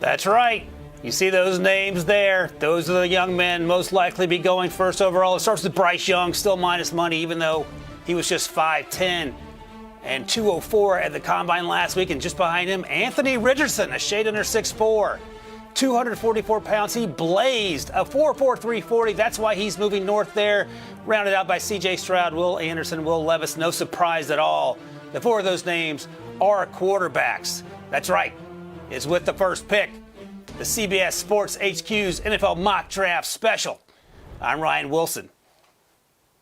That's right. You see those names there. Those are the young men most likely be going first overall. It starts with Bryce Young, still minus money, even though he was just 5'10". And 204 at the Combine last week. And just behind him, Anthony Richardson, a shade under 6'4", 244 pounds. He blazed a 4.4 340. That's why he's moving north there. Rounded out by C.J. Stroud, Will Anderson, Will Levis. No surprise at all. The four of those names are quarterbacks. That's right. It's with the first pick. The CBS Sports HQ's NFL Mock Draft Special. I'm Ryan Wilson.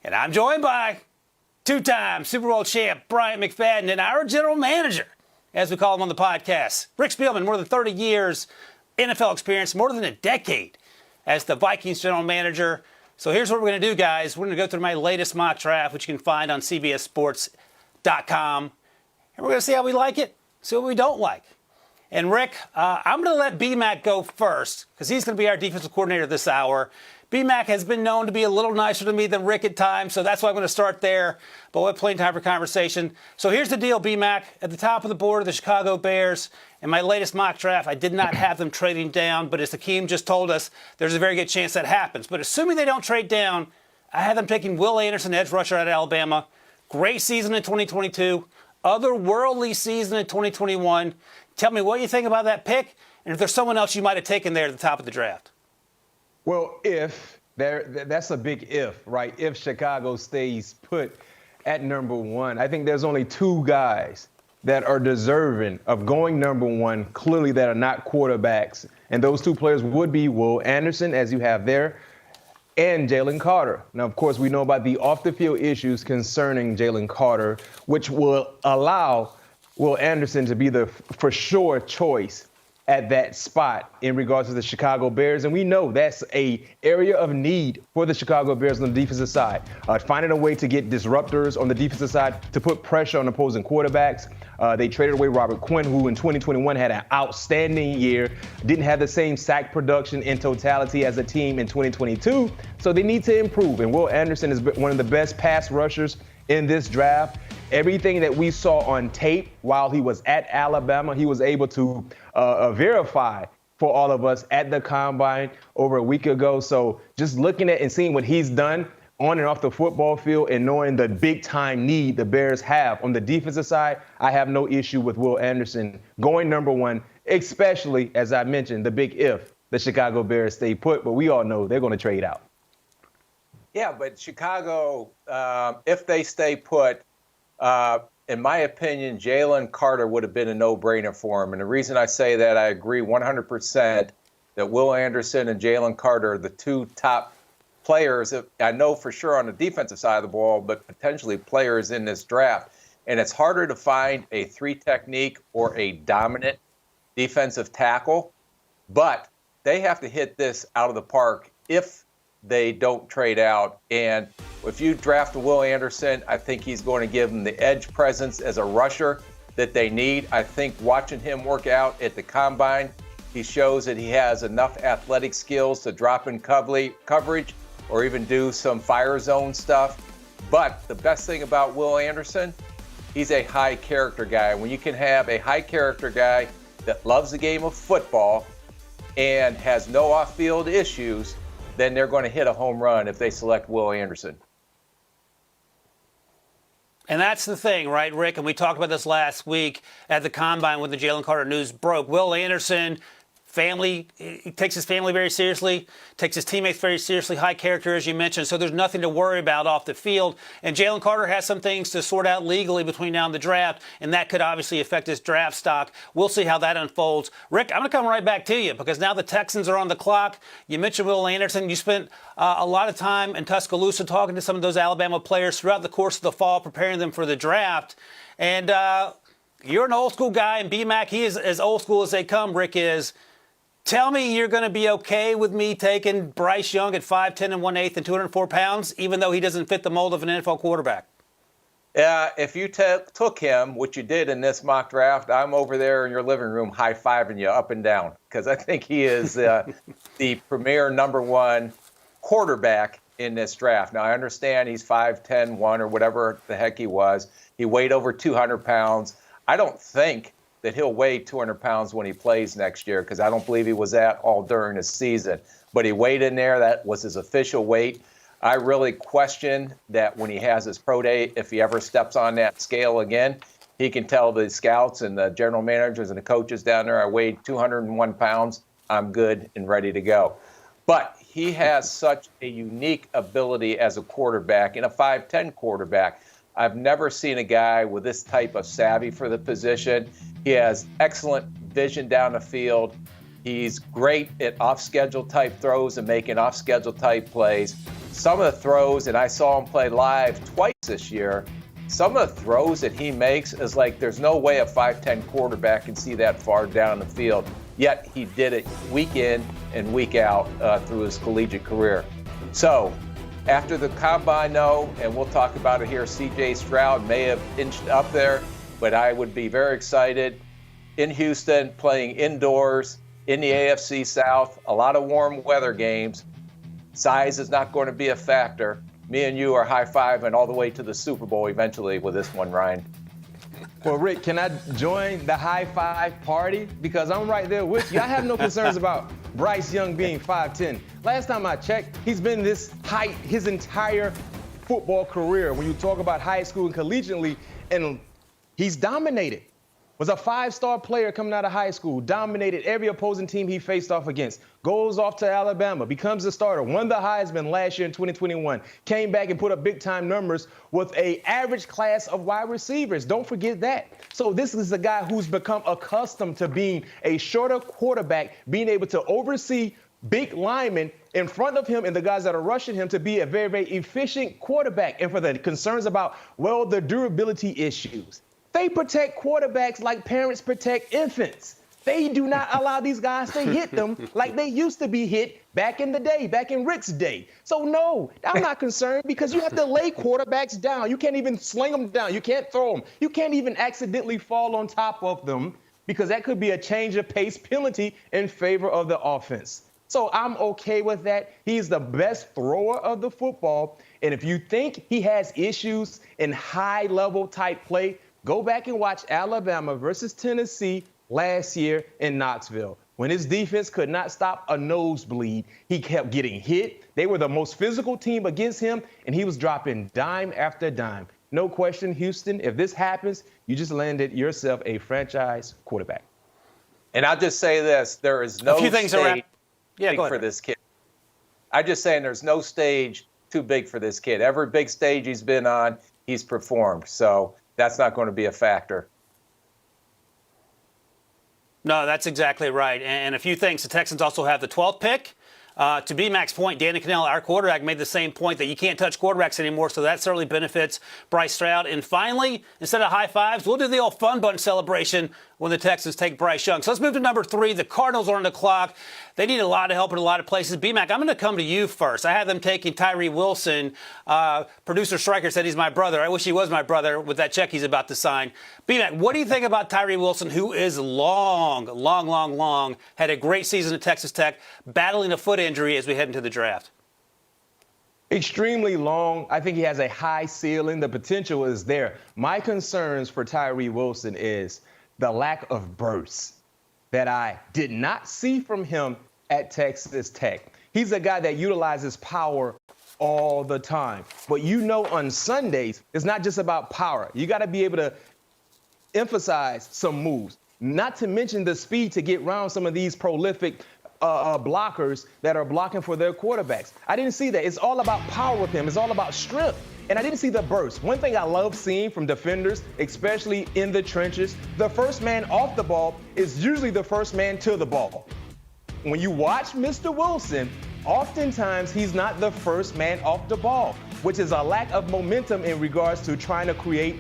And I'm joined by two-time Super Bowl champ Bryant McFadden and our general manager, as we call him on the podcast, Rick Spielman. More than 30 years NFL experience, more than a decade as the Vikings general manager. So here's what we're going to do, guys. We're going to go through my latest mock draft, which you can find on CBSSports.com. And we're going to see how we like it, see what we don't like. And Rick, I'm going to let B-Mac go first because he's going to be our defensive coordinator this hour. B-Mac has been known to be a little nicer to me than Rick at times, so that's why I'm going to start there. But we'll have plenty of time for conversation. So here's the deal, B-Mac. At the top of the board are the Chicago Bears. In my latest mock draft, I did not have them trading down, but as Hakeem just told us, there's a very good chance that happens. But assuming they don't trade down, I have them taking Will Anderson, edge rusher out of Alabama. Great season in 2022. Otherworldly season in 2021. Tell me what you think about that pick, and if there's someone else you might have taken there at the top of the draft. Well, that's a big if, right? If Chicago stays put at number one, I think there's only two guys that are deserving of going number one, clearly that are not quarterbacks. And those two players would be Will Anderson, as you have there, and Jalen Carter. Now, of course, we know about the off-the-field issues concerning Jalen Carter, which will allow Will Anderson to be the for sure choice at that spot in regards to the Chicago Bears. And we know that's a area of need for the Chicago Bears on the defensive side. Finding a way to get disruptors on the defensive side to put pressure on opposing quarterbacks. They traded away Robert Quinn, who in 2021 had an outstanding year, didn't have the same sack production in totality as a team in 2022. So they need to improve. And Will Anderson is one of the best pass rushers in this draft. Everything that we saw on tape while he was at Alabama, he was able to verify for all of us at the Combine over a week ago. So just looking at and seeing what he's done on and off the football field and knowing the big-time need the Bears have on the defensive side, I have no issue with Will Anderson going number one, especially, as I mentioned, the big if the Chicago Bears stay put. But we all know they're going to trade out. Yeah, but Chicago, if they stay put, in my opinion, Jalen Carter would have been a no-brainer for him. And the reason I say that, I agree 100% that Will Anderson and Jalen Carter are the two top players, I know for sure on the defensive side of the ball, but potentially players in this draft. And it's harder to find a three technique or a dominant defensive tackle, but they have to hit this out of the park if they don't trade out. And if you draft Will Anderson, I think he's going to give them the edge presence as a rusher that they need. I think watching him work out at the Combine, he shows that he has enough athletic skills to drop in coverage or even do some fire zone stuff. But the best thing about Will Anderson, he's a high character guy. When you can have a high character guy that loves the game of football and has no off-field issues, then they're going to hit a home run if they select Will Anderson. And that's the thing, right, Rick? And we talked about this last week at the Combine when the Jalen Carter news broke. Will Anderson, he takes his family very seriously, takes his teammates very seriously, high character, as you mentioned, so there's nothing to worry about off the field. And Jalen Carter has some things to sort out legally between now and the draft, and that could obviously affect his draft stock. We'll see how that unfolds. Rick, I'm going to come right back to you because now the Texans are on the clock. You mentioned Will Anderson. You spent a lot of time in Tuscaloosa talking to some of those Alabama players throughout the course of the fall, preparing them for the draft. And you're an old school guy, and B-Mac, he is as old school as they come, Rick is. Tell me you're going to be okay with me taking Bryce Young at 5'10 and 1/8 and 204 pounds, even though he doesn't fit the mold of an NFL quarterback. If you took him, which you did in this mock draft, I'm over there in your living room high-fiving you up and down because I think he is the premier number one quarterback in this draft. Now, I understand he's 5'10", 1 or whatever the heck he was. He weighed over 200 pounds. I don't think that he'll weigh 200 pounds when he plays next year, because I don't believe he was at all during his season. But he weighed in there. That was his official weight. I really question that when he has his pro day, if he ever steps on that scale again, he can tell the scouts and the general managers and the coaches down there, I weighed 201 pounds. I'm good and ready to go. But he has such a unique ability as a quarterback and a 5'10 quarterback. I've never seen a guy with this type of savvy for the position. He has excellent vision down the field. He's great at off-schedule type throws and making off-schedule type plays. Some of the throws, and I saw him play live twice this year, some of the throws that he makes is like there's no way a 5'10 quarterback can see that far down the field. Yet he did it week in and week out through his collegiate career. So after the combine, and we'll talk about it here, C.J. Stroud may have inched up there, but I would be very excited. In Houston, playing indoors in the AFC South, a lot of warm weather games. Size is not going to be a factor. Me and you are high-fiving all the way to the Super Bowl eventually with this one, Ryan. Well, Rick, can I join the high five party? Because I'm right there with you. I have no concerns about Bryce Young being 5'10". Last time I checked, he's been this height his entire football career. When you talk about high school and collegiately, and he's dominated. Was a 5-star player coming out of high school, dominated every opposing team he faced off against, goes off to Alabama, becomes a starter, won the Heisman last year in 2021, came back and put up big-time numbers with a average class of wide receivers. Don't forget that. So this is a guy who's become accustomed to being a shorter quarterback, being able to oversee big linemen in front of him and the guys that are rushing him to be a very, very efficient quarterback. And for the concerns about, well, the durability issues, they protect quarterbacks like parents protect infants. They do not allow these guys to hit them like they used to be hit back in the day, back in Rick's day. So, no, I'm not concerned because you have to lay quarterbacks down. You can't even sling them down. You can't throw them. You can't even accidentally fall on top of them because that could be a change of pace penalty in favor of the offense. So I'm okay with that. He's the best thrower of the football. And if you think he has issues in high-level type play, go back and watch Alabama versus Tennessee last year in Knoxville. When his defense could not stop a nosebleed, he kept getting hit. They were the most physical team against him, and he was dropping dime after dime. No question, Houston, if this happens, you just landed yourself a franchise quarterback. And I'll just say this, there is no stage big for this kid. I'm just saying there's no stage too big for this kid. Every big stage he's been on, he's performed. So that's not going to be a factor. No, that's exactly right. And a few things. The Texans also have the 12th pick. To B-Mac's point, Danny Cannell, our quarterback, made the same point that you can't touch quarterbacks anymore, so that certainly benefits Bryce Stroud. And finally, instead of high fives, we'll do the old fun bunch celebration when the Texans take Bryce Young. So let's move to number 3. The Cardinals are on the clock. They need a lot of help in a lot of places. B-Mac, I'm going to come to you first. I have them taking Tyree Wilson. Producer Stryker said he's my brother. I wish he was my brother with that check he's about to sign. B-Mac, what do you think about Tyree Wilson, who is long, had a great season at Texas Tech, battling a foot injury as we head into the draft? Extremely long. I think he has a high ceiling. The potential is there. My concerns for Tyree Wilson is the lack of burst that I did not see from him at Texas Tech. He's a guy that utilizes power all the time. But you know, on Sundays, it's not just about power. You got to be able to emphasize some moves, not to mention the speed to get around some of these prolific blockers that are blocking for their quarterbacks. I didn't see that. It's all about power with him. It's all about strength. And I didn't see the burst. One thing I love seeing from defenders, especially in the trenches, the first man off the ball is usually the first man to the ball. When you watch Mr. Wilson, oftentimes he's not the first man off the ball, which is a lack of momentum in regards to trying to create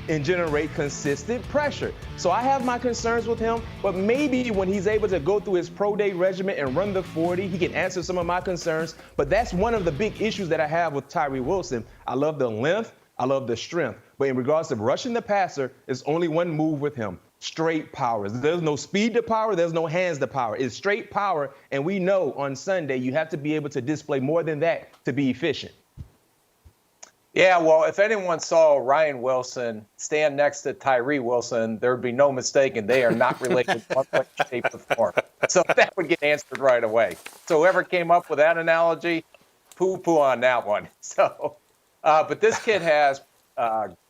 and generate consistent pressure. So I have my concerns with him, but maybe when he's able to go through his pro day regimen and run the 40, he can answer some of my concerns. But that's one of the big issues that I have with Tyree Wilson. I love the length, I love the strength, but in regards to rushing the passer, it's only one move with him: straight power. There's no speed to power, there's no hands to power. It's straight power, and we know on Sunday you have to be able to display more than that to be efficient. Yeah, well, if anyone saw Ryan Wilson stand next to Tyree Wilson, there'd be no mistaking they are not related in one way, shape, or form. So that would get answered right away. So whoever came up with that analogy, poo-poo on that one. So, but this kid has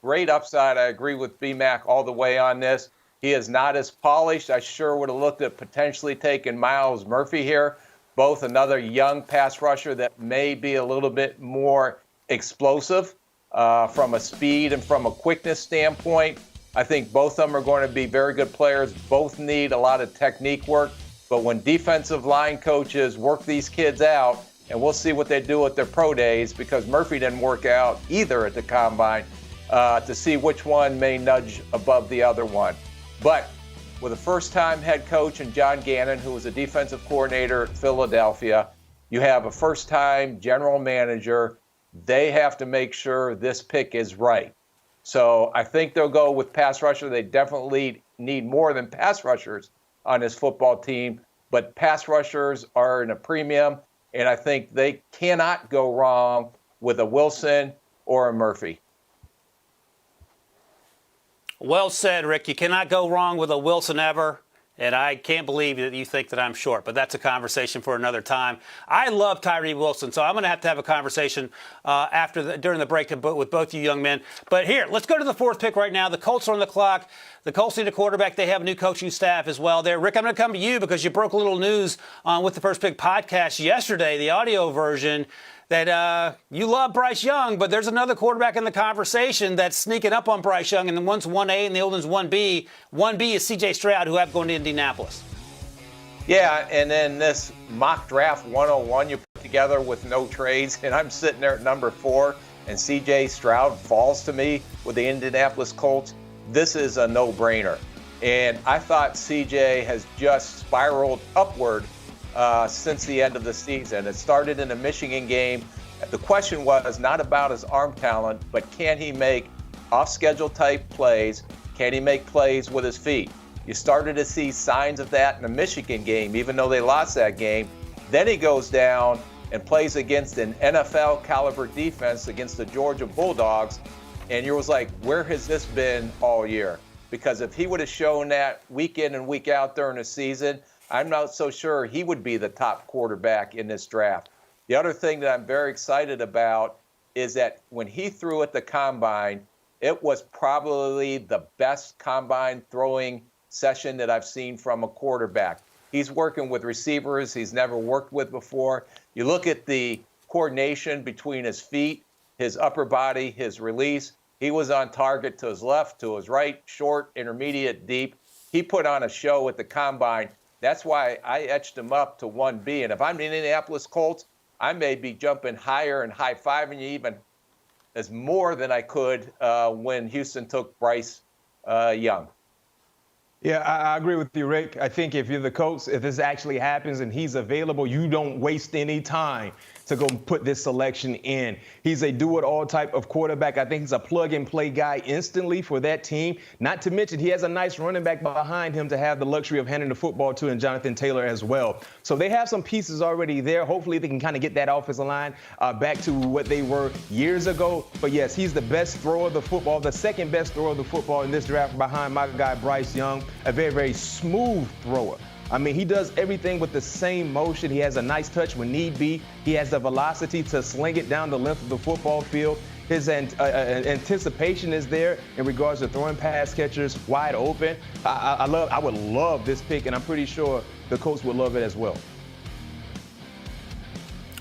great upside. I agree with BMAC all the way on this. He is not as polished. I sure would have looked at potentially taking Myles Murphy here, both another young pass rusher that may be a little bit more explosive from a speed and from a quickness standpoint. I think both of them are going to be very good players. Both need a lot of technique work. But when defensive line coaches work these kids out, and we'll see what they do at their pro days, because Murphy didn't work out either at the combine, to see which one may nudge above the other one. But with a first-time head coach in John Gannon, who was a defensive coordinator at Philadelphia, you have a first-time general manager. They have to make sure this pick is right. So I think they'll go with pass rusher. They definitely need more than pass rushers on this football team, but pass rushers are in a premium, and I think they cannot go wrong with a Wilson or a Murphy. Well said, Rick. You cannot go wrong with a Wilson ever. And I can't believe that you think that I'm short, but that's a conversation for another time. I love Tyree Wilson, so I'm going to have a conversation during the break with both you young men. But here, let's go to the fourth pick right now. The Colts are on the clock. The Colts need a quarterback. They have a new coaching staff as well there. Rick, I'm going to come to you because you broke a little news with the First Pick podcast yesterday, the audio version, that you love Bryce Young, but there's another quarterback in the conversation that's sneaking up on Bryce Young, and the one's 1A and the other one's 1B. 1B is C.J. Stroud, who have going to Indianapolis. Yeah, and then this mock draft 101 you put together with no trades, and I'm sitting there at number 4, and C.J. Stroud falls to me with the Indianapolis Colts. This is a no-brainer. And I thought C.J. has just spiraled upward since the end of the season. It started in the Michigan game. The question was not about his arm talent, but can he make off-schedule type plays? Can he make plays with his feet? You started to see signs of that in the Michigan game, even though they lost that game. Then he goes down and plays against an NFL caliber defense against the Georgia Bulldogs. And you was like, where has this been all year? Because if he would have shown that week in and week out during the season, I'm not so sure he would be the top quarterback in this draft. The other thing that I'm very excited about is that when he threw at the combine, it was probably the best combine throwing session that I've seen from a quarterback. He's working with receivers he's never worked with before. You look at the coordination between his feet, his upper body, his release. He was on target to his left, to his right, short, intermediate, deep. He put on a show at the combine. That's why I etched him up to 1B. And if I'm the Indianapolis Colts, I may be jumping higher and high-fiving you even as more than I could when Houston took Bryce Young. Yeah, I agree with you, Rick. I think if you're the Colts, if this actually happens and he's available, you don't waste any time to go put this selection in. He's a do-it-all type of quarterback. I think he's a plug-and-play guy instantly for that team. Not to mention, he has a nice running back behind him to have the luxury of handing the football to, and Jonathan Taylor as well. So they have some pieces already there. Hopefully they can kind of get that offensive line back to what they were years ago. But, yes, he's the best thrower of the football, the second best thrower of the football in this draft behind my guy Bryce Young, a very, very smooth thrower. I mean, he does everything with the same motion. He has a nice touch when need be. He has the velocity to sling it down the length of the football field. His anticipation is there in regards to throwing pass catchers wide open. I would love this pick, and I'm pretty sure the Colts would love it as well.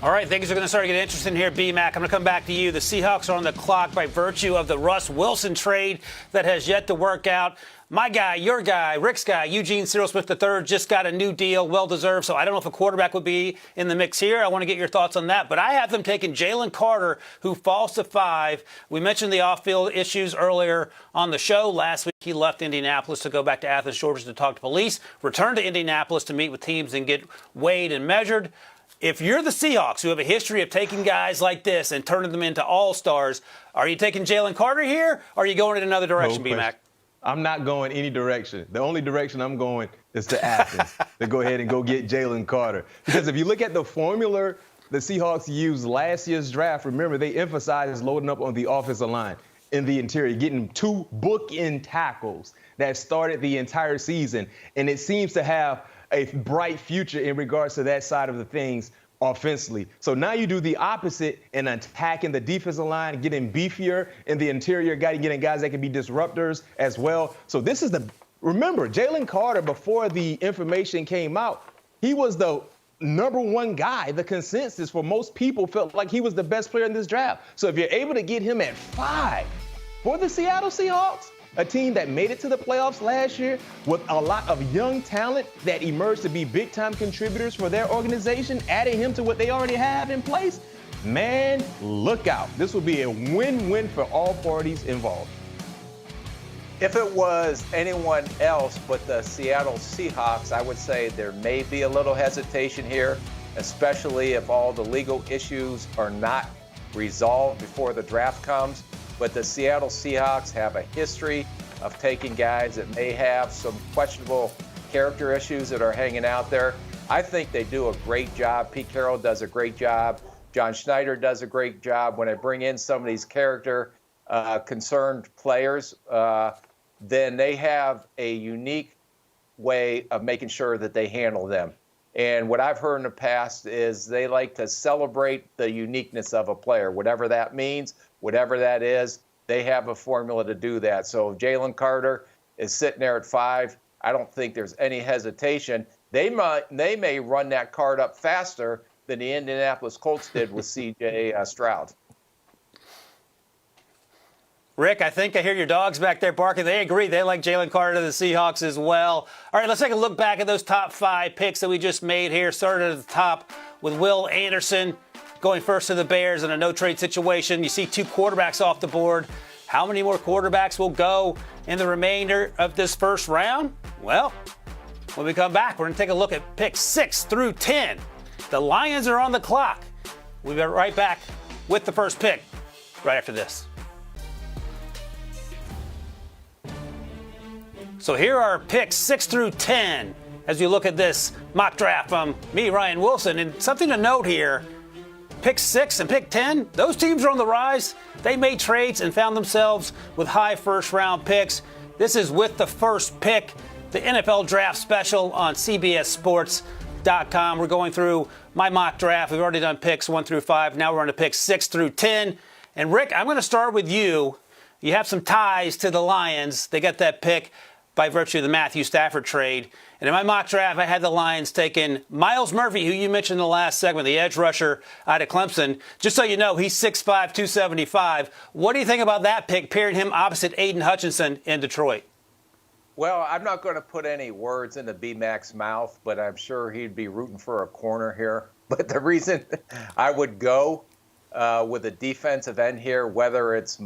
All right, things are going to start to get interesting here, B-Mac. I'm going to come back to you. The Seahawks are on the clock by virtue of the Russ Wilson trade that has yet to work out. My guy, your guy, Rick's guy, Eugene Cyril Smith III just got a new deal, well-deserved. So I don't know if a quarterback would be in the mix here. I want to get your thoughts on that. But I have them taking Jalen Carter, who falls to 5. We mentioned the off-field issues earlier on the show. Last week, he left Indianapolis to go back to Athens, Georgia to talk to police, returned to Indianapolis to meet with teams and get weighed and measured. If you're the Seahawks, who have a history of taking guys like this and turning them into all-stars, are you taking Jalen Carter here, or are you going in another direction, B-Mac? I'm not going any direction. The only direction I'm going is to Athens to go ahead and go get Jalen Carter. Because if you look at the formula the Seahawks used last year's draft, remember, they emphasized loading up on the offensive line in the interior, getting 2 bookend tackles that started the entire season. And it seems to have a bright future in regards to that side of the things offensively. So now you do the opposite in attacking the defensive line, getting beefier in the interior, getting guys that can be disruptors as well. So this is remember, Jalen Carter, before the information came out, he was the number 1 guy. The consensus for most people felt like he was the best player in this draft. So if you're able to get him at 5 for the Seattle Seahawks, a team that made it to the playoffs last year with a lot of young talent that emerged to be big-time contributors for their organization, adding him to what they already have in place, man, look out. This will be a win-win for all parties involved. If it was anyone else but the Seattle Seahawks, I would say there may be a little hesitation here, especially if all the legal issues are not resolved before the draft comes. But the Seattle Seahawks have a history of taking guys that may have some questionable character issues that are hanging out there. I think they do a great job. Pete Carroll does a great job. John Schneider does a great job when they bring in some of these character concerned players. Then they have a unique way of making sure that they handle them. And what I've heard in the past is they like to celebrate the uniqueness of a player, whatever that means, whatever that is. They have a formula to do that. So if Jalen Carter is sitting there at 5, I don't think there's any hesitation. They may run that card up faster than the Indianapolis Colts did with C.J. Stroud. Rick, I think I hear your dogs back there barking. They agree. They like Jalen Carter to the Seahawks as well. All right, let's take a look back at those top 5 picks that we just made here. Started at the top with Will Anderson going first to the Bears in a no-trade situation. You see 2 quarterbacks off the board. How many more quarterbacks will go in the remainder of this first round? Well, when we come back, we're going to take a look at picks 6 through 10. The Lions are on the clock. We'll be right back with the first pick right after this. So here are picks 6 through 10 as you look at this mock draft from me, Ryan Wilson. And something to note here, pick 6 and pick 10, those teams are on the rise. They made trades and found themselves with high first-round picks. This is with the first pick, the NFL Draft Special on CBS Sports.com. We're going through my mock draft. We've already done picks 1 through 5. Now we're on to picks 6 through 10. And Rick, I'm going to start with you. You have some ties to the Lions. They got that pick by virtue of the Matthew Stafford trade. And in my mock draft, I had the Lions taking Myles Murphy, who you mentioned in the last segment, the edge rusher out of Clemson. Just so you know, he's 6'5", 275. What do you think about that pick, pairing him opposite Aiden Hutchinson in Detroit? Well, I'm not going to put any words into B-Mac's mouth, but I'm sure he'd be rooting for a corner here. But the reason I would go with a defensive end here, whether if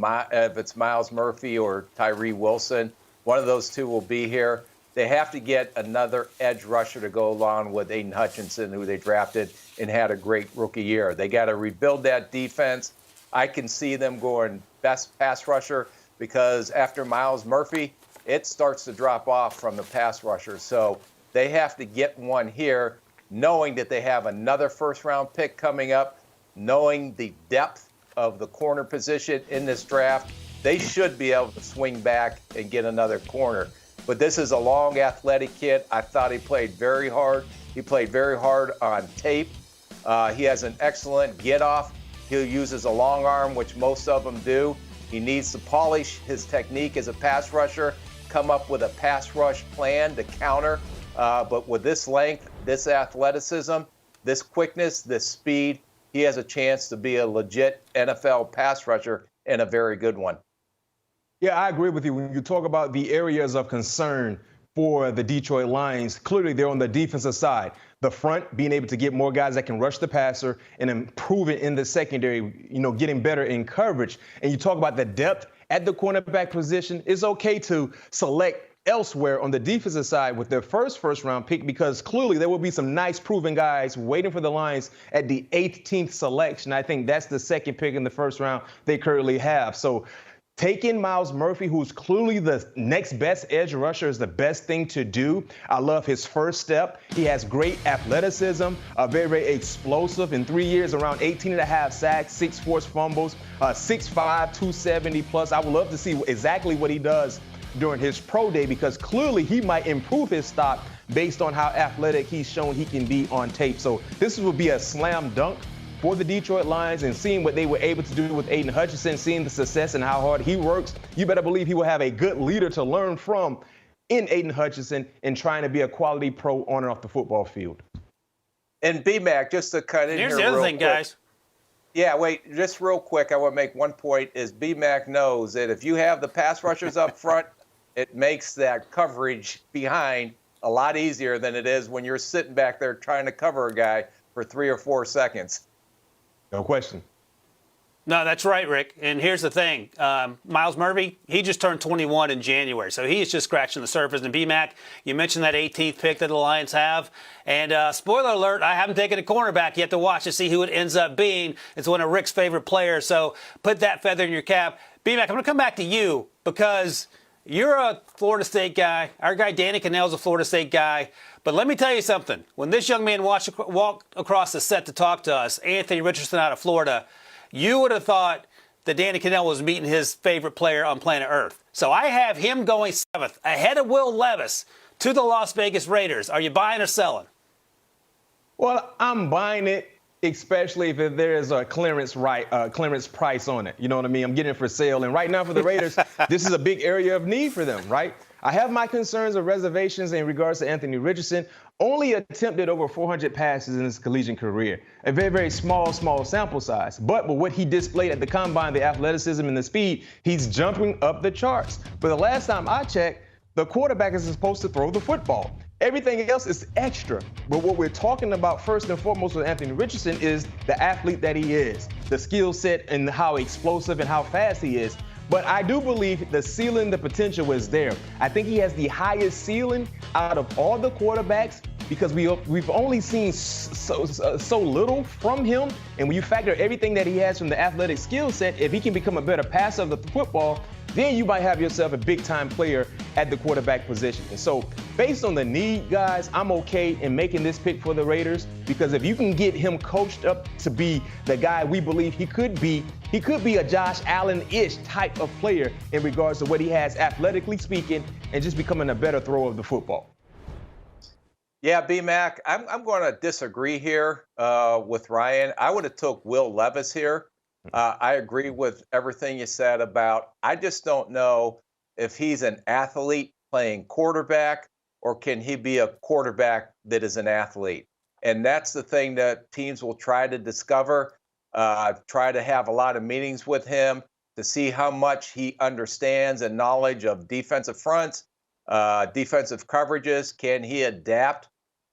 it's Myles Murphy or Tyree Wilson, one of those two will be here. They have to get another edge rusher to go along with Aiden Hutchinson, who they drafted and had a great rookie year. They got to rebuild that defense. I can see them going best pass rusher because after Myles Murphy, it starts to drop off from the pass rusher. So they have to get one here, knowing that they have another first-round pick coming up, knowing the depth of the corner position in this draft. They should be able to swing back and get another corner. But this is a long, athletic kid. I thought he played very hard. He played very hard on tape. He has an excellent get-off. He uses a long arm, which most of them do. He needs to polish his technique as a pass rusher, come up with a pass rush plan to counter. But with this length, this athleticism, this quickness, this speed, he has a chance to be a legit NFL pass rusher and a very good one. Yeah, I agree with you. When you talk about the areas of concern for the Detroit Lions, clearly they're on the defensive side. The front, being able to get more guys that can rush the passer and improve it in the secondary, getting better in coverage. And you talk about the depth at the cornerback position. It's okay to select elsewhere on the defensive side with their first-round pick because clearly there will be some nice proven guys waiting for the Lions at the 18th selection. I think that's the second pick in the first round they currently have. So Taking Miles Murphy, who's clearly the next best edge rusher, is the best thing to do. I love his first step. He has great athleticism, very, very explosive. In 3 years, around 18 and a half sacks, 6 forced fumbles, 6'5", 270 plus. I would love to see exactly what he does during his pro day, because clearly he might improve his stock based on how athletic he's shown he can be on tape. So this will be a slam dunk for the Detroit Lions, and seeing what they were able to do with Aiden Hutchinson, seeing the success and how hard he works, you better believe he will have a good leader to learn from in Aiden Hutchinson in trying to be a quality pro on and off the football field. And B-Mac, just to cut in here Here's the other thing, guys. Yeah, wait, just real quick, I want to make one point, is B-Mac knows that if you have the pass rushers up front, it makes that coverage behind a lot easier than it is when you're sitting back there trying to cover a guy for 3 or 4 seconds. No question. No, that's right, Rick. And here's the thing. Miles Murphy, he just turned 21 in January, so he's just scratching the surface. And B-Mac, you mentioned that 18th pick that the Lions have. And spoiler alert, I haven't taken a cornerback yet to watch to see who it ends up being. It's one of Rick's favorite players, so put that feather in your cap. B-Mac, I'm going to come back to you because you're a Florida State guy. Our guy Danny Cannell's a Florida State guy. But let me tell you something. When this young man walked across the set to talk to us, Anthony Richardson out of Florida, you would have thought that Danny Cannell was meeting his favorite player on planet Earth. So I have him going 7th, ahead of Will Levis, to the Las Vegas Raiders. Are you buying or selling? Well, I'm buying it, especially if there is a clearance price on it. You know what I mean? I'm getting it for sale. And right now for the Raiders, this is a big area of need for them, right? I have my concerns or reservations in regards to Anthony Richardson. Only attempted over 400 passes in his collegiate career. A very, very small sample size. But with what he displayed at the combine, the athleticism and the speed, he's jumping up the charts. But the last time I checked, the quarterback is supposed to throw the football. Everything else is extra. But what we're talking about first and foremost with Anthony Richardson is the athlete that he is, the skill set and how explosive and how fast he is. But I do believe the ceiling, the potential is there. I think he has the highest ceiling out of all the quarterbacks because we've only seen so little from him. And when you factor everything that he has from the athletic skill set, if he can become a better passer of the football, then you might have yourself a big-time player at the quarterback position. And so based on the need, guys, I'm okay in making this pick for the Raiders because if you can get him coached up to be the guy we believe he could be a Josh Allen-ish type of player in regards to what he has athletically speaking and just becoming a better thrower of the football. Yeah, B-Mac, I'm going to disagree here with Ryan. I would have took Will Levis here. I agree with everything you said about, I just don't know if he's an athlete playing quarterback or can he be a quarterback that is an athlete. And that's the thing that teams will try to discover, try to have a lot of meetings with him to see how much he understands and knowledge of defensive fronts, defensive coverages. Can he adapt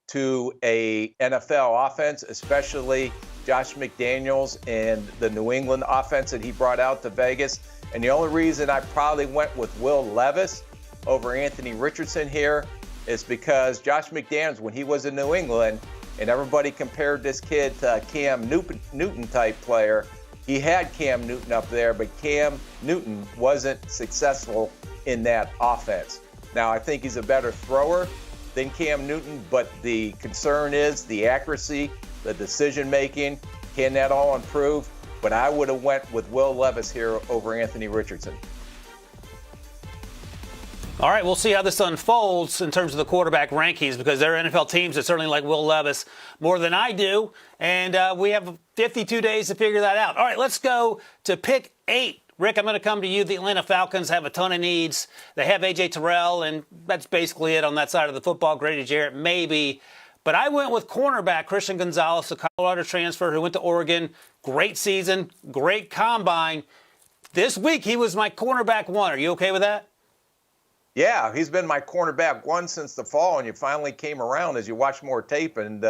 to a NFL offense, especially Josh McDaniels and the New England offense that he brought out to Vegas? And the only reason I probably went with Will Levis over Anthony Richardson here is because Josh McDaniels, when he was in New England, and everybody compared this kid to a Cam Newton type player, he had Cam Newton up there, but Cam Newton wasn't successful in that offense. Now, I think he's a better thrower than Cam Newton, but the concern is the accuracy, the decision-making. Can that all improve? But I would have went with Will Levis here over Anthony Richardson. All right, we'll see how this unfolds in terms of the quarterback rankings because there are NFL teams that certainly like Will Levis more than I do, and we have 52 days to figure that out. All right, let's go to pick 8. Rick, I'm going to come to you. The Atlanta Falcons have a ton of needs. They have A.J. Terrell, and that's basically it on that side of the football. Grady Jarrett, maybe. But I went with cornerback Christian Gonzalez, the Colorado transfer who went to Oregon. Great season, great combine. This week, he was my cornerback 1. Are you okay with that? Yeah, he's been my cornerback 1 since the fall, and you finally came around as you watch more tape and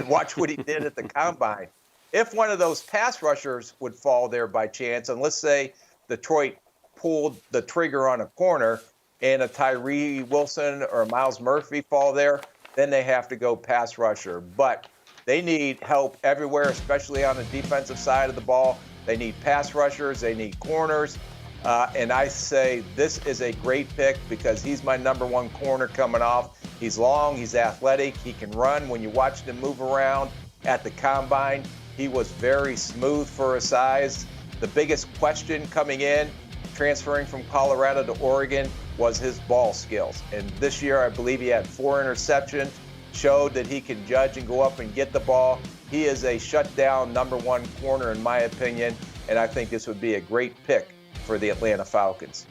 watch what he did at the combine. If one of those pass rushers would fall there by chance, and let's say Detroit pulled the trigger on a corner and a Tyree Wilson or Miles Murphy fall there, then they have to go pass rusher. But they need help everywhere, especially on the defensive side of the ball. They need pass rushers. They need corners. And I say this is a great pick because he's my number one corner coming off. He's long, he's athletic, he can run. When you watched him move around at the combine, he was very smooth for his size. The biggest question coming in, transferring from Colorado to Oregon, was his ball skills. And this year, I believe he had 4 interceptions, showed that he can judge and go up and get the ball. He is a shutdown number one corner, in my opinion, and I think this would be a great pick for the Atlanta Falcons.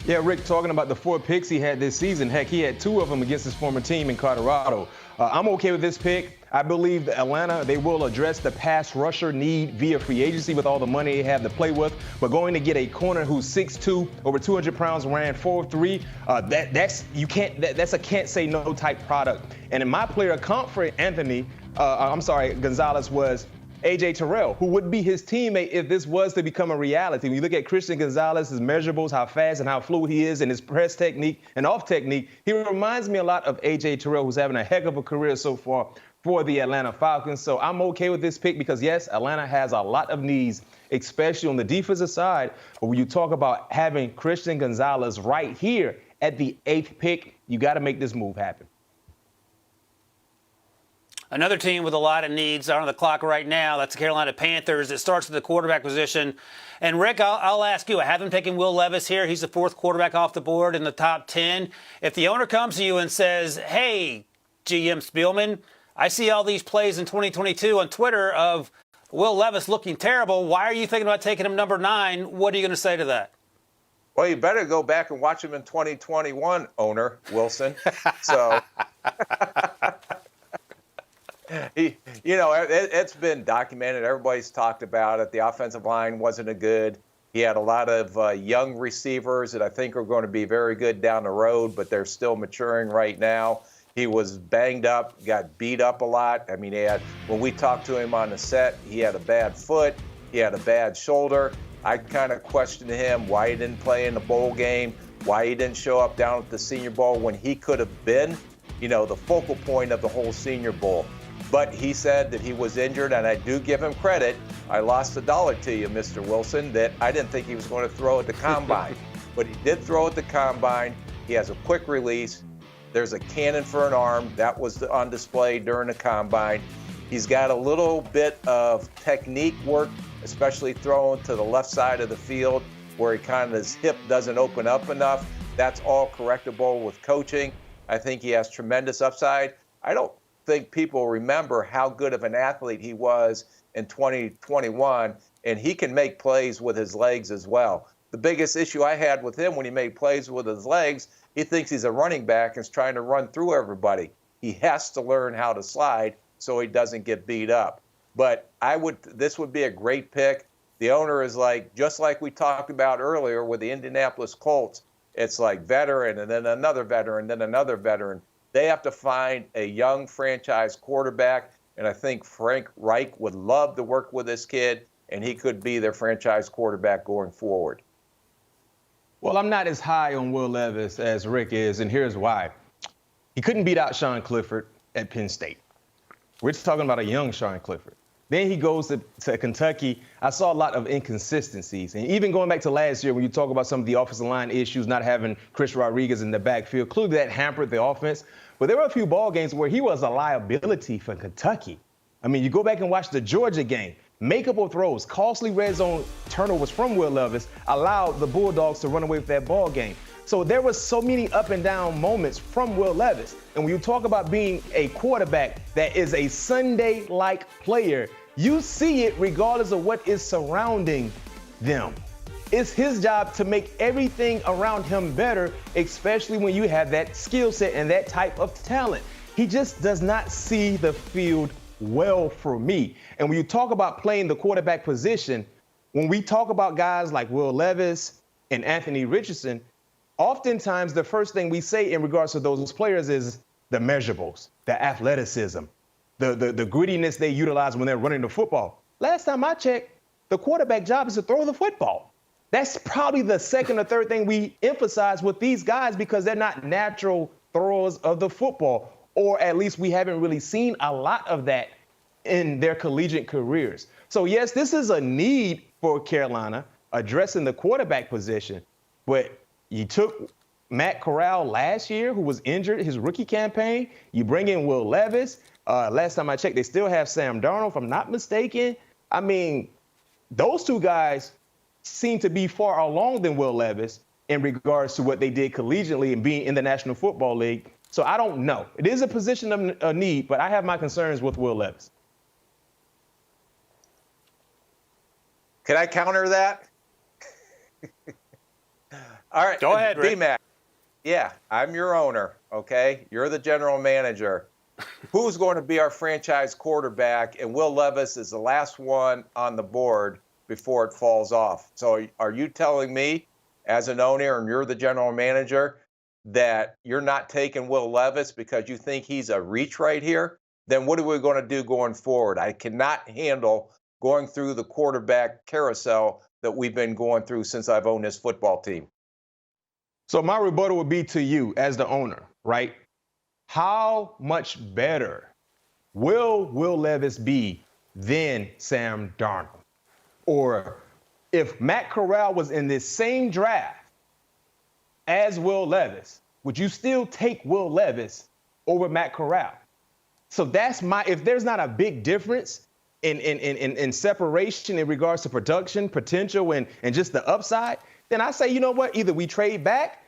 Yeah, Rick, talking about the 4 picks he had this season, heck, he had 2 of them against his former team in Colorado. I'm okay with this pick. I believe that Atlanta, they will address the pass rusher need via free agency with all the money they have to play with. But going to get a corner who's 6'2", over 200 pounds, ran 4'3", that's a can't say no type product. And in my player comp for Gonzalez was A.J. Terrell, who would be his teammate if this was to become a reality. When you look at Christian Gonzalez's measurables, how fast and how fluid he is in his press technique and off technique, he reminds me a lot of A.J. Terrell, who's having a heck of a career so far for the Atlanta Falcons. So I'm okay with this pick because, yes, Atlanta has a lot of needs, especially on the defensive side. But when you talk about having Christian Gonzalez right here at the 8th pick, you got to make this move happen. Another team with a lot of needs are on the clock right now. That's the Carolina Panthers. It starts at the quarterback position. And, Rick, I'll ask you, I have him taking Will Levis here. He's the 4th quarterback off the board in the top 10. If the owner comes to you and says, hey, GM Spielman, I see all these plays in 2022 on Twitter of Will Levis looking terrible. Why are you thinking about taking him number 9? What are you going to say to that? Well, you better go back and watch him in 2021, owner Wilson. So, it's been documented. Everybody's talked about it. The offensive line wasn't a good. He had a lot of young receivers that I think are going to be very good down the road, but they're still maturing right now. He was banged up, got beat up a lot. I mean, when we talked to him on the set, he had a bad foot, he had a bad shoulder. I kind of questioned him why he didn't play in the bowl game, why he didn't show up down at the Senior Bowl when he could have been, the focal point of the whole Senior Bowl. But he said that he was injured, and I do give him credit. I lost $1 to you, Mr. Wilson, that I didn't think he was going to throw at the Combine. But he did throw at the Combine. He has a quick release. There's a cannon for an arm. That was on display during the Combine. He's got a little bit of technique work, especially throwing to the left side of the field where his hip doesn't open up enough. That's all correctable with coaching. I think he has tremendous upside. I don't think people remember how good of an athlete he was in 2021, and he can make plays with his legs as well. The biggest issue I had with him when he made plays with his legs, he thinks he's a running back and is trying to run through everybody. He has to learn how to slide so he doesn't get beat up. But this would be a great pick. The owner is just like we talked about earlier with the Indianapolis Colts, it's like veteran and then another veteran, then another veteran. They have to find a young franchise quarterback, and I think Frank Reich would love to work with this kid, and he could be their franchise quarterback going forward. Well, I'm not as high on Will Levis as Rick is, and here's why. He couldn't beat out Sean Clifford at Penn State. We're just talking about a young Sean Clifford. Then he goes to Kentucky. I saw a lot of inconsistencies. And even going back to last year, when you talk about some of the offensive line issues, not having Chris Rodriguez in the backfield, clearly that hampered the offense. But there were a few ball games where he was a liability for Kentucky. I mean, you go back and watch the Georgia game. Makeable throws, costly red zone turnovers from Will Levis allowed the Bulldogs to run away with that ball game. So there was so many up and down moments from Will Levis. And when you talk about being a quarterback that is a Sunday-like player, you see it regardless of what is surrounding them. It's his job to make everything around him better, especially when you have that skill set and that type of talent. He just does not see the field well for me. And when you talk about playing the quarterback position, when we talk about guys like Will Levis and Anthony Richardson, oftentimes the first thing we say in regards to those players is the measurables, the athleticism, the grittiness they utilize when they're running the football. Last time I checked, the quarterback job is to throw the football. That's probably the second or third thing we emphasize with these guys because they're not natural throwers of the football, or at least we haven't really seen a lot of that in their collegiate careers. So, yes, this is a need for Carolina. addressing the quarterback position. But you took Matt Corral last year, who was injured his rookie campaign. You bring in Will Levis. Last time I checked, they still have Sam Darnold, if I'm not mistaken. I mean, those two guys seem to be far along than Will Levis in regards to what they did collegiately and being in the National Football League. So I don't know. It is a position of need, but I have my concerns with Will Levis. Can I counter that? All right. Go ahead, Rick. B-Mac. Yeah, I'm your owner, okay? You're the general manager. Who's going to be our franchise quarterback? And Will Levis is the last one on the board before it falls off. So are you telling me, as an owner, and you're the general manager, that you're not taking Will Levis because you think he's a reach right here? Then what are we going to do going forward? I cannot handle going through the quarterback carousel that we've been going through since I've owned this football team. So my rebuttal would be to you as the owner, right? How much better will Will Levis be than Sam Darnold? Or if Matt Corral was in this same draft as Will Levis, would you still take Will Levis over Matt Corral? So that's if there's not a big difference in separation in regards to production, potential, and just the upside, then I say, you know what, either we trade back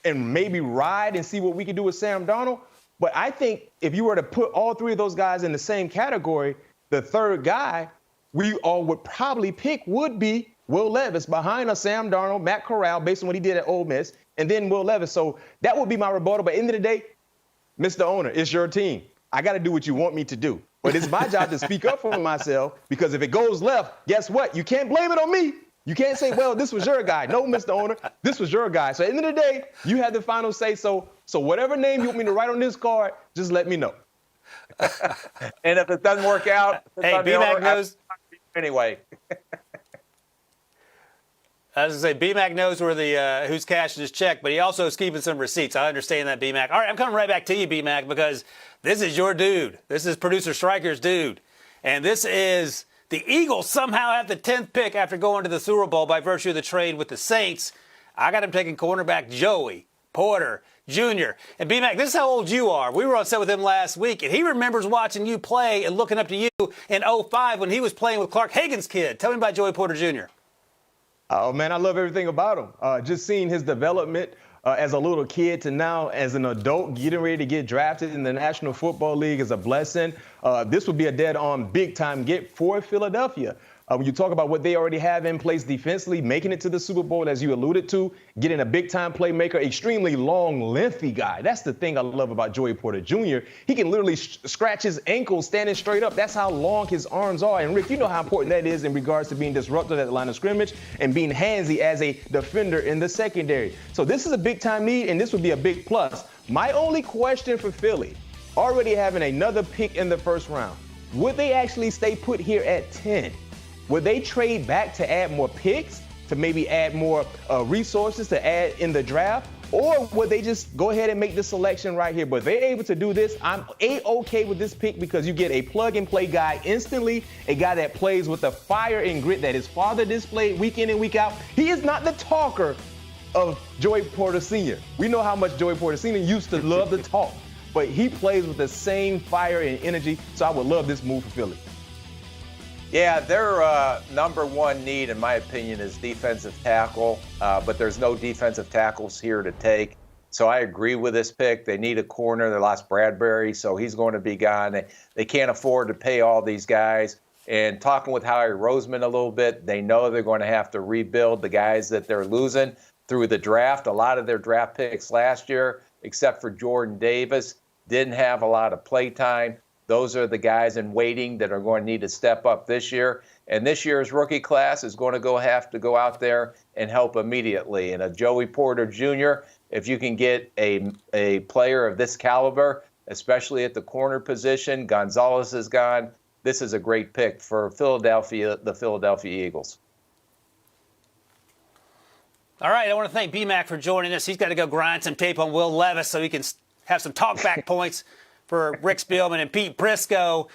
and maybe ride and see what we can do with Sam Darnold. But I think if you were to put all three of those guys in the same category, the third guy we all would probably pick would be Will Levis behind a Sam Darnold, Matt Corral, based on what he did at Ole Miss, and then Will Levis. So that would be my rebuttal. But at the end of the day, Mr. Owner, it's your team. I got to do what you want me to do. But it's my job to speak up for myself, because if it goes left, guess what? You can't blame it on me. You can't say, well, this was your guy. No, Mr. Owner, this was your guy. So at the end of the day, you have the final say. So whatever name you want me to write on this card, just let me know. And if it doesn't work out, hey, B-Mac knows. Anyway. I was going to say, B-Mac knows where who's cashing his check, but he also is keeping some receipts. I understand that, B-Mac. All right, I'm coming right back to you, B-Mac, because this is your dude. This is producer Stryker's dude. And this is the Eagles somehow have the 10th pick after going to the Super Bowl by virtue of the trade with the Saints. I got him taking cornerback Joey Porter Jr. And B-Mac, this is how old you are. We were on set with him last week, and he remembers watching you play and looking up to you in 2005 when he was playing with Clark Hagan's kid. Tell me about Joey Porter Jr. Oh, man, I love everything about him. Just seeing his development as a little kid to now as an adult getting ready to get drafted in the National Football League is a blessing. This would be a dead-on big-time get for Philadelphia. When you talk about what they already have in place defensively, making it to the Super Bowl, as you alluded to, getting a big-time playmaker, extremely long, lengthy guy. That's the thing I love about Joey Porter Jr. He can literally scratch his ankles standing straight up. That's how long his arms are. And, Rick, you know how important that is in regards to being disruptive at the line of scrimmage and being handsy as a defender in the secondary. So this is a big-time need, and this would be a big plus. My only question for Philly, already having another pick in the first round, would they actually stay put here at 10? Would they trade back to add more picks, to maybe add more resources to add in the draft? Or would they just go ahead and make the selection right here? But if they're able to do this, I'm A-OK with this pick, because you get a plug-and-play guy instantly, a guy that plays with the fire and grit that his father displayed week in and week out. He is not the talker of Joey Porter Sr. We know how much Joey Porter Sr. used to love to talk, but he plays with the same fire and energy, so I would love this move for Philly. Yeah, their number one need, in my opinion, is defensive tackle, but there's no defensive tackles here to take. So I agree with this pick. They need a corner. They lost Bradbury, so he's going to be gone. They can't afford to pay all these guys. And talking with Howie Roseman a little bit, they know they're going to have to rebuild the guys that they're losing through the draft. A lot of their draft picks last year, except for Jordan Davis, didn't have a lot of play time. Those are the guys in waiting that are going to need to step up this year. And this year's rookie class is going to have to go out there and help immediately. And a Joey Porter Jr., if you can get a player of this caliber, especially at the corner position, Gonzalez is gone, this is a great pick for Philadelphia, the Philadelphia Eagles. All right, I want to thank B-Mac for joining us. He's got to go grind some tape on Will Levis so he can have some talkback points for Rick Spielman and Pete Briscoe.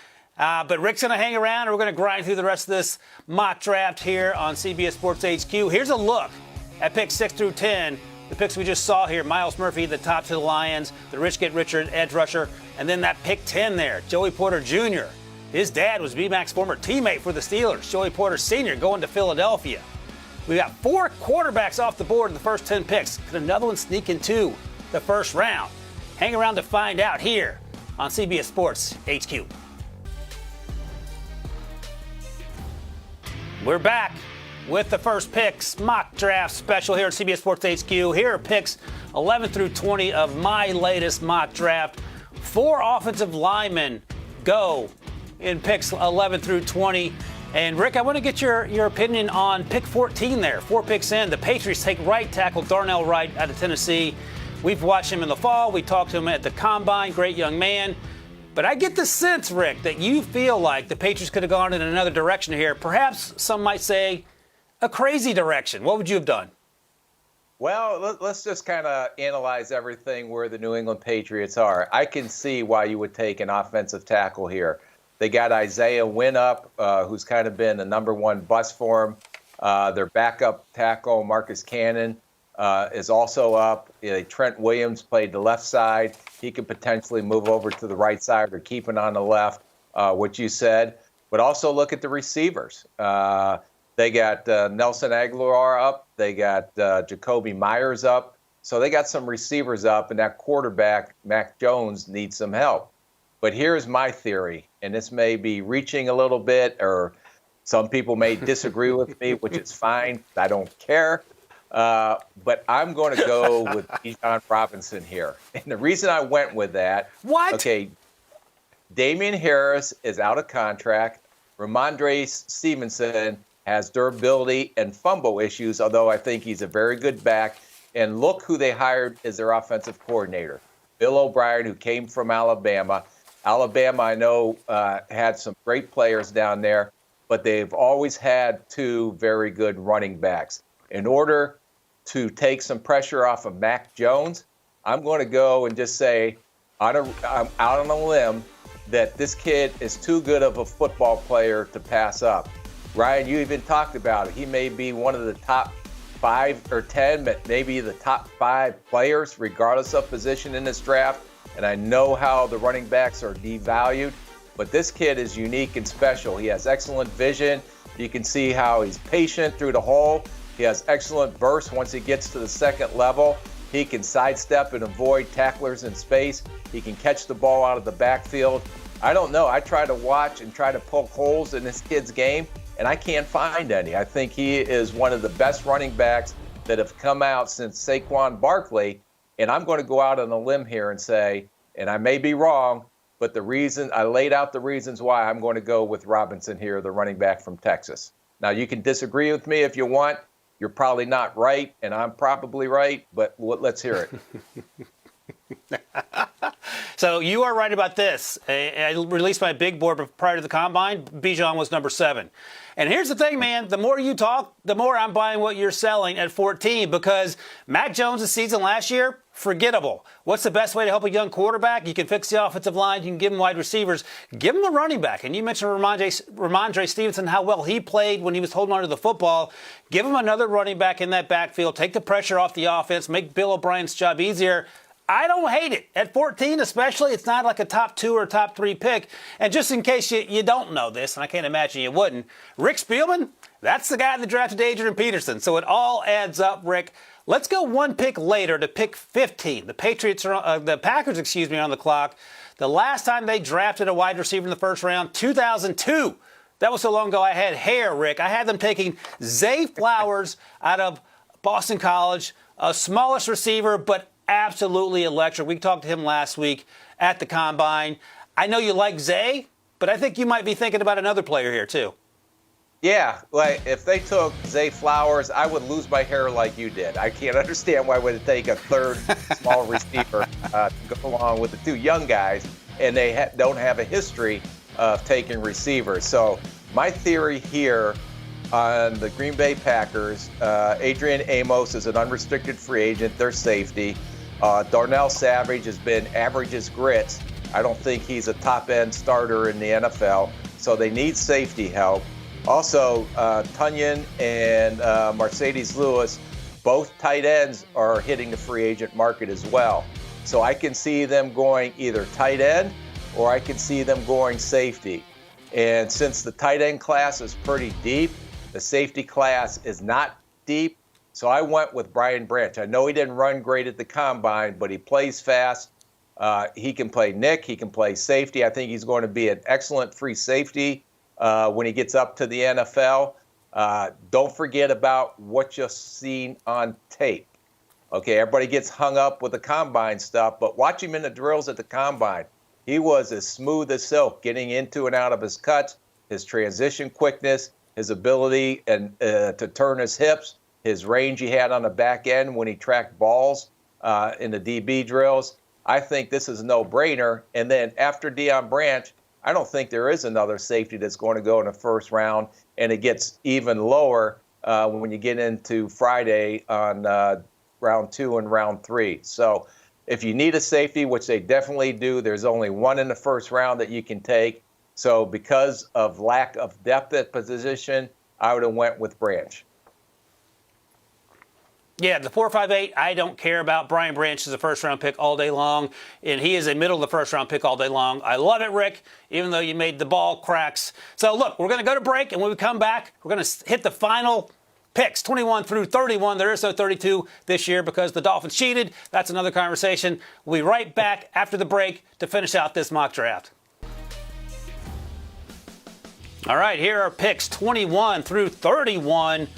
But Rick's going to hang around, and we're going to grind through the rest of this mock draft here on CBS Sports HQ. Here's a look at picks 6 through 10. The picks we just saw here, Miles Murphy, the top to the Lions, the rich get richer edge rusher, and then that pick 10 there, Joey Porter Jr. His dad was B-Mac's former teammate for the Steelers, Joey Porter Sr., going to Philadelphia. We got 4 quarterbacks off the board in the first 10 picks. Could another one sneak into the first round? Hang around to find out here on CBS Sports HQ. We're back with the first picks mock draft special here at CBS Sports HQ. Here are picks 11 through 20 of my latest mock draft. 4 offensive linemen go in picks 11 through 20. And Rick, I want to get your opinion on pick 14 there. 4 picks in. The Patriots take right tackle Darnell Wright out of Tennessee. We've watched him in the fall. We talked to him at the Combine. Great young man. But I get the sense, Rick, that you feel like the Patriots could have gone in another direction here. Perhaps some might say a crazy direction. What would you have done? Well, let's just kind of analyze everything where the New England Patriots are. I can see why you would take an offensive tackle here. They got Isaiah Wynn up, who's kind of been the number one bust for them. Their backup tackle, Marcus Cannon, is also up. Trent Williams played the left side. He could potentially move over to the right side or keep it on the left, what you said. But also look at the receivers. They got Nelson Aguilar up. They got Jacoby Myers up. So they got some receivers up, and that quarterback, Mac Jones, needs some help. But here's my theory, and this may be reaching a little bit, or some people may disagree with me, which is fine. I don't care. But I'm going to go with Bijan Robinson here. And the reason I went with that, okay, Damian Harris is out of contract. Ramondre Stevenson has durability and fumble issues, although I think he's a very good back. And look who they hired as their offensive coordinator, Bill O'Brien, who came from Alabama. Alabama, I know, had some great players down there, but they've always had 2 very good running backs. In order to take some pressure off of Mac Jones, I'm going to go and just say, I'm out on a limb, that this kid is too good of a football player to pass up. Ryan, you even talked about it. He may be one of the top 5 or 10, but maybe the top 5 players, regardless of position in this draft. And I know how the running backs are devalued, but this kid is unique and special. He has excellent vision. You can see how he's patient through the hole. He has excellent burst once he gets to the second level. He can sidestep and avoid tacklers in space. He can catch the ball out of the backfield. I don't know. I try to watch and try to poke holes in this kid's game, and I can't find any. I think he is one of the best running backs that have come out since Saquon Barkley, and I'm going to go out on a limb here and say, and I may be wrong, but I laid out the reasons why I'm going to go with Robinson here, the running back from Texas. Now, you can disagree with me if you want. You're probably not right, and I'm probably right, but let's hear it. So you are right about this. I released my big board prior to the Combine. Bijan was number 7. And here's the thing, man. The more you talk, the more I'm buying what you're selling at 14, because Mac Jones' season last year, forgettable. What's the best way to help a young quarterback? You can fix the offensive line. You can give him wide receivers. Give him a running back. And you mentioned Ramondre Stevenson, how well he played when he was holding on to the football. Give him another running back in that backfield. Take the pressure off the offense. Make Bill O'Brien's job easier. I don't hate it. At 14 especially, it's not like a top 2 or top 3 pick. And just in case you don't know this, and I can't imagine you wouldn't, Rick Spielman, that's the guy that drafted Adrian Peterson. So it all adds up, Rick. Let's go one pick later to pick 15. The Packers are on the clock. The last time they drafted a wide receiver in the first round, 2002. That was so long ago I had hair, Rick. I had them taking Zay Flowers out of Boston College, a smallest receiver, but absolutely electric. We talked to him last week at the Combine. I know you like Zay, but I think you might be thinking about another player here too. Yeah, like if they took Zay Flowers, I would lose my hair like you did. I can't understand why would it take a third small receiver to go along with the 2 young guys, and they don't have a history of taking receivers. So my theory here on the Green Bay Packers, Adrian Amos is an unrestricted free agent, their safety. Darnell Savage has been average as grits. I don't think he's a top-end starter in the NFL, so they need safety help. Also, Tunyon and Mercedes Lewis, both tight ends are hitting the free agent market as well. So I can see them going either tight end or I can see them going safety. And since the tight end class is pretty deep, the safety class is not deep. So I went with Brian Branch. I know he didn't run great at the combine, but he plays fast. He can play nick. He can play safety. I think he's going to be an excellent free safety when he gets up to the NFL. Don't forget about what you've seen on tape. Okay, everybody gets hung up with the combine stuff, but watch him in the drills at the combine. He was as smooth as silk, getting into and out of his cuts, his transition quickness, his ability and to turn his hips, his range he had on the back end when he tracked balls in the DB drills. I think this is a no-brainer. And then after Deion Branch, I don't think there is another safety that's going to go in the first round, and it gets even lower when you get into Friday on round 2 and round 3. So if you need a safety, which they definitely do, there's only one in the first round that you can take. So because of lack of depth at position, I would have went with Branch. Yeah, the 4.58, I don't care about. Brian Branch is a first-round pick all day long, and he is a middle-of-the-first-round pick all day long. I love it, Rick, even though you made the ball cracks. So, look, we're going to go to break, and when we come back, we're going to hit the final picks, 21 through 31. There is no 32 this year because the Dolphins cheated. That's another conversation. We'll be right back after the break to finish out this mock draft. All right, here are picks 21 through 31.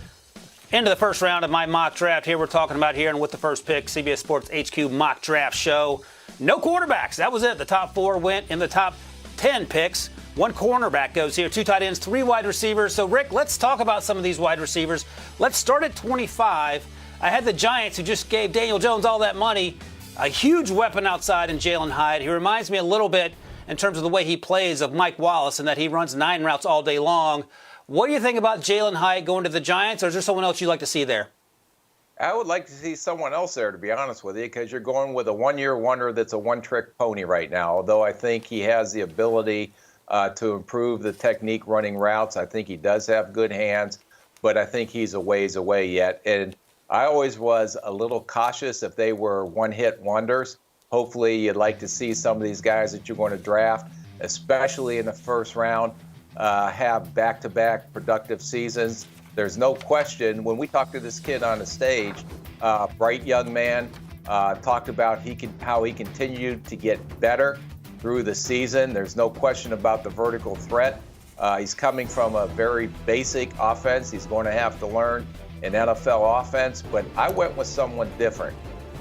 Into the first round of my mock draft. Here we're talking about here and with the first pick, CBS Sports HQ mock draft show. No quarterbacks. That was it. The top 4 went in the top 10 picks. 1 cornerback goes here, 2 tight ends, 3 wide receivers. So, Rick, let's talk about some of these wide receivers. Let's start at 25. I had the Giants, who just gave Daniel Jones all that money, a huge weapon outside in Jalen Hyde. He reminds me a little bit in terms of the way he plays of Mike Wallace in that he runs 9 routes all day long. What do you think about Jalen Hyde going to the Giants, or is there someone else you'd like to see there? I would like to see someone else there, to be honest with you, because you're going with a one-year wonder that's a one-trick pony right now. Although I think he has the ability to improve the technique running routes. I think he does have good hands, but I think he's a ways away yet. And I always was a little cautious if they were one-hit wonders. Hopefully you'd like to see some of these guys that you're going to draft, especially in the first round, have back-to-back productive seasons. There's no question. When we talked to this kid on the stage, bright young man, talked about how he continued to get better through the season. There's no question about the vertical threat. He's coming from a very basic offense. He's going to have to learn an NFL offense, but I went with someone different.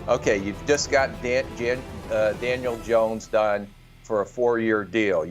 Okay, you've just got Daniel Jones done for a 4-year deal.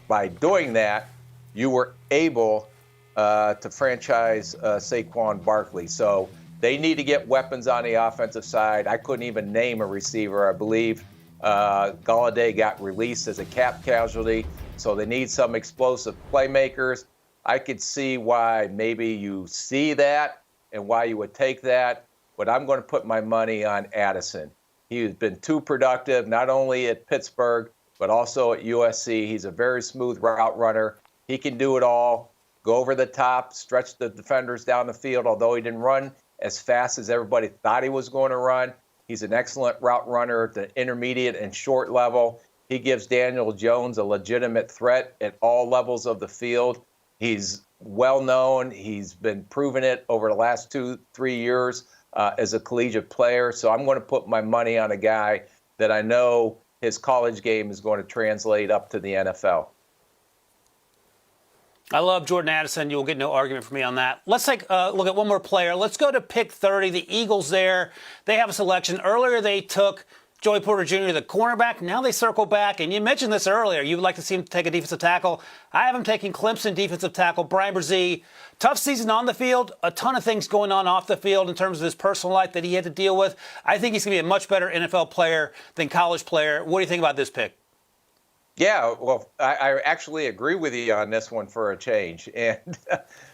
By doing that, you were able to franchise Saquon Barkley. So they need to get weapons on the offensive side. I couldn't even name a receiver. I believe Galladay got released as a cap casualty. So they need some explosive playmakers. I could see why maybe you see that and why you would take that. But I'm going to put my money on Addison. He's been too productive, not only at Pittsburgh, but also at USC. He's a very smooth route runner. He can do it all, go over the top, stretch the defenders down the field, although he didn't run as fast as everybody thought he was going to run. He's an excellent route runner at the intermediate and short level. He gives Daniel Jones a legitimate threat at all levels of the field. He's well known. He's been proving it over the last 2-3 years as a collegiate player. So I'm going to put my money on a guy that I know his college game is going to translate up to the NFL. I love Jordan Addison. You'll get no argument from me on that. Let's take a look at one more player. Let's go to pick 30. The Eagles there. They have a selection. Earlier they took Joey Porter Jr., the cornerback. Now they circle back. And you mentioned this earlier. You would like to see him take a defensive tackle. I have him taking Clemson defensive tackle, Brian Brzee. Tough season on the field. A ton of things going on off the field in terms of his personal life that he had to deal with. I think he's going to be a much better NFL player than college player. What do you think about this pick? Yeah, well, I actually agree with you on this one for a change. And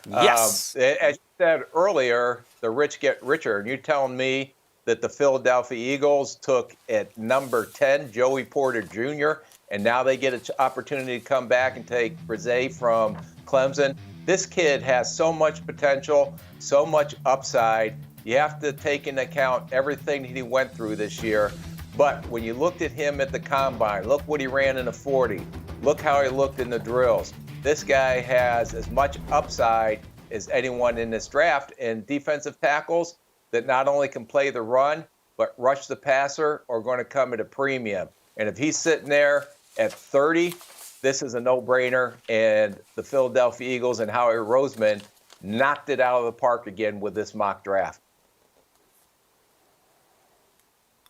yes, as you said earlier, the rich get richer. And you're telling me that the Philadelphia Eagles took at number 10 Joey Porter Jr. and now they get an opportunity to come back and take Brzee from Clemson. This kid has so much potential, so much upside. You have to take into account everything that he went through this year. But when you looked at him at the combine, look what he ran in the 40. Look how he looked in the drills. This guy has as much upside as anyone in this draft, and defensive tackles that not only can play the run, but rush the passer are going to come at a premium. And if he's sitting there at 30, this is a no-brainer. And the Philadelphia Eagles and Howie Roseman knocked it out of the park again with this mock draft.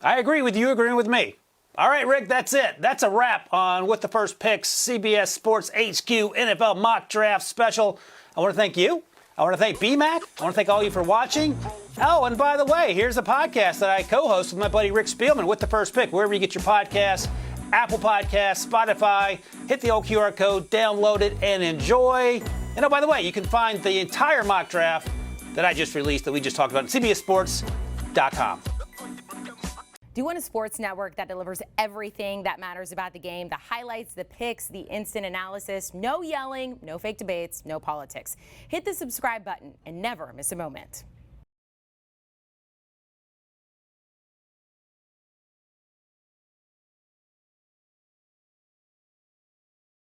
I agree with you agreeing with me. All right, Rick, that's it. That's a wrap on With the First Picks, CBS Sports HQ NFL Mock Draft Special. I want to thank you. I want to thank BMAC. I want to thank all of you for watching. Oh, and by the way, here's a podcast that I co-host with my buddy Rick Spielman, With the First Pick, wherever you get your podcasts, Apple Podcasts, Spotify. Hit the old QR code, download it, and enjoy. And oh, by the way, you can find the entire mock draft that I just released, that we just talked about, at CBSSports.com. Do you want a sports network that delivers everything that matters about the game? The highlights, the picks, the instant analysis, no yelling, no fake debates, no politics. Hit the subscribe button and never miss a moment.